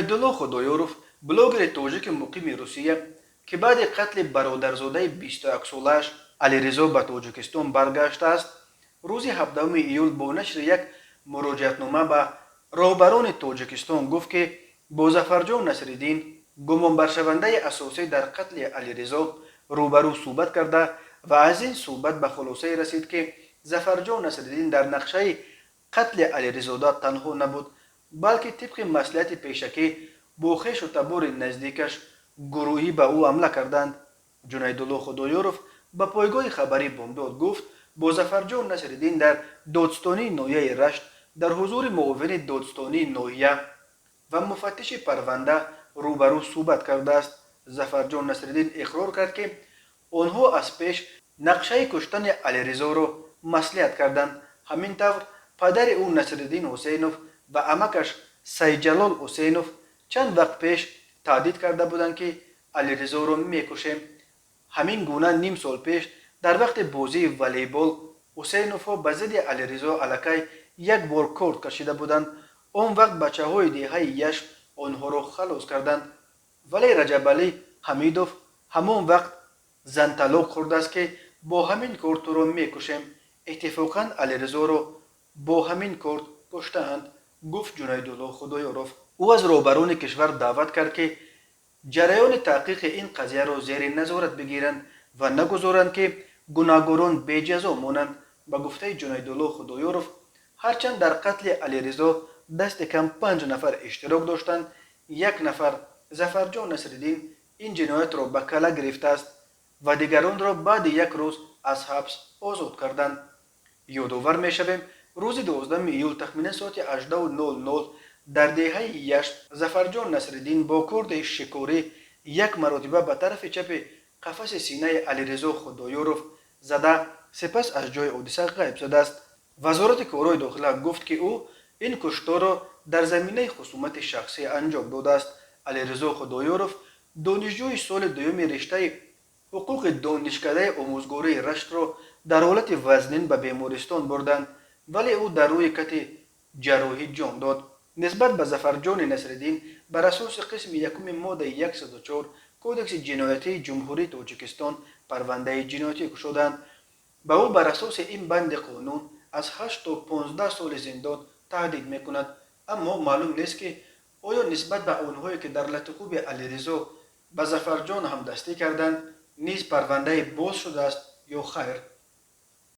جنیدالله خدایورف بلوگر توژیک مقیم روسیه که بعد قتل برادرزاده 21 سالش علیرضا به تاجیکستان برگشته است، روز 17 ایول با نشر یک مراجعتنامه به راهبران تاجیکستان گفت که با ظفرجان نصرالدین گمانبرشونده اساسی در قتل علیرضا روبرو صحبت کرده و از این صحبت به خلاصه رسید که ظفرجان نصرالدین در نقشه قتل علیرضا تنها نبود، بلکه طبق مصلحت پیشکی با خویش و تبار نزدیکش گروهی به او حمله کردند. جنیدالله خدایورف به پایگاه خبری بامداد گفت با ظفرجان نصرالدین در دادستانی ناحیه رشت در حضور معاون دادستانی ناحیه و مفتش پرونده روبرو صحبت کرده است. ظفرجان نصرالدین اقرار کرد که آنها از پیش نقشه کشتن علیرضا را مصلحت کردند. همین طور پدر او نصرالدین حسینوف و عمکش سیدجلال حسینوف چند وقت پیش تهدید کرده بودند که علیرضا را میکشیم. همین گونه نیم سال پیش در وقت بازی والیبال حسینوفها به ضد علیرضا علیکی یک بار کارت کشیده بودند. آن وقت بچه های دیهه یشم آنها را خلاص کردند، ولی رجب علی حمیدوف همان وقت زن طلاق خورده است که با همین کارت را میکشیم. اتفاقا علیرضا را با همین کارت کشتهاند، گفت جنیدالله خدایورف. او از رهبران کشور دعوت کرد که جریان تحقیق این قضیه را زیر نظارت بگیرند و نگذارند که گناهکاران بی‌جزا مانند. به گفته جنیدالله خدایورف هرچند در قتل علیرضا دست کم 5 نفر اشتراک داشتند، یک نفر ظفرجان نصرالدین این جنایت را به کله گرفته است و دیگران را بعد یک روز از حبس آزاد کردند. یادآور میشویم روز 12 ایول تخمیناً ساعت 18:00 در دهه یشت ظفرجان نصرالدین با کارد شکاری یک مرتبه به طرف چپ قفس سینه علیرضا خدایورف زده سپس از جای حادثه غیب شده است. وزارت کارهای داخله گفت که او این کشتار را در زمینه خصومت شخصی انجام داده است. علیرضا خدایورف دانشجوی سال دوم رشته حقوق دانشکده آموزگاری رشت را در حالت وزنین به بیمارستان بردند، ولی او در روی کت جراحی جان داد. نسبت به ظفرجان نصرالدین بر اساس قسم یکم ماده 104 کودکس جنایتی جمهوری تاجیکستان پرونده جنایتی گشودند. به او بر اساس این بند قانون از 8 تا 15 سال زندان تهدید میکند، اما معلوم نیست که آیا نسبت به آنهایی که در لطخوب علیرضا به ظفرجان هم دستی کردند نیز پرونده باز شده است یا خیر.